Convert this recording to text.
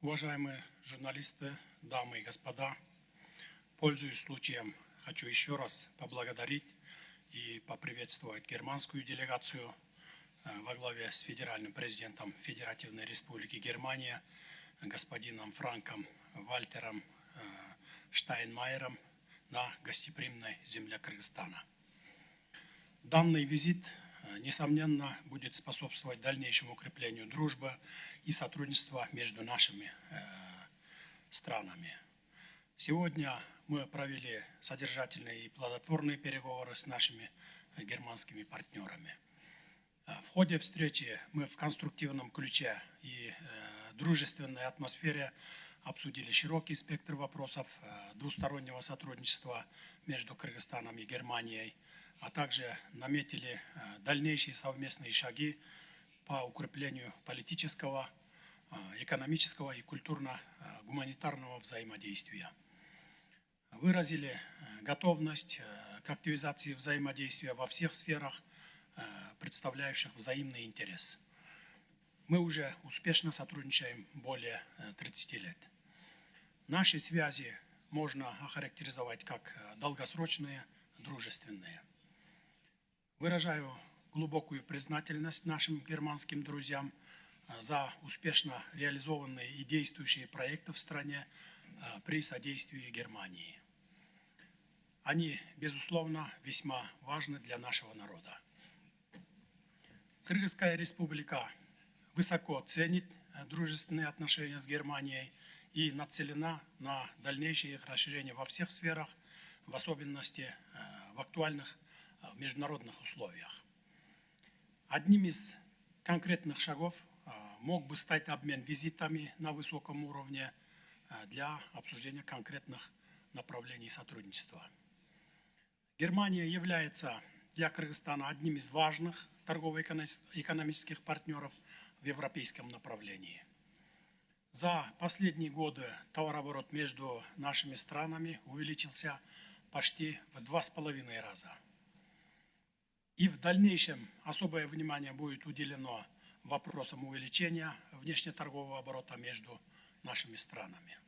Уважаемые журналисты, дамы и господа, пользуясь случаем, хочу еще раз поблагодарить и поприветствовать германскую делегацию во главе с федеральным президентом Федеративной Республики Германия, господином Франком Вальтером Штайнмайером на гостеприимной земле Кыргызстана. Данный визит, несомненно, будет способствовать дальнейшему укреплению дружбы и сотрудничества между нашими странами. Сегодня мы провели содержательные и плодотворные переговоры с нашими германскими партнерами. В ходе встречи мы в конструктивном ключе и дружественной атмосфере обсудили широкий спектр вопросов двустороннего сотрудничества между Кыргызстаном и Германией, а также наметили дальнейшие совместные шаги по укреплению политического, экономического и культурно-гуманитарного взаимодействия. Выразили готовность к активизации взаимодействия во всех сферах, представляющих взаимный интерес. Мы уже успешно сотрудничаем более 30 лет. Наши связи можно охарактеризовать как долгосрочные, дружественные. Выражаю глубокую признательность нашим германским друзьям за успешно реализованные и действующие проекты в стране при содействии Германии. Они, безусловно, весьма важны для нашего народа. Кыргызская республика высоко ценит дружественные отношения с Германией и нацелена на дальнейшее их расширение во всех сферах, в особенности в актуальных международных условиях. Одним из конкретных шагов мог бы стать обмен визитами на высоком уровне для обсуждения конкретных направлений сотрудничества. Германия является для Кыргызстана одним из важных торгово-экономических партнеров в европейском направлении. За последние годы товарооборот между нашими странами увеличился почти в 2,5 раза. И в дальнейшем особое внимание будет уделено вопросам увеличения внешнеторгового оборота между нашими странами.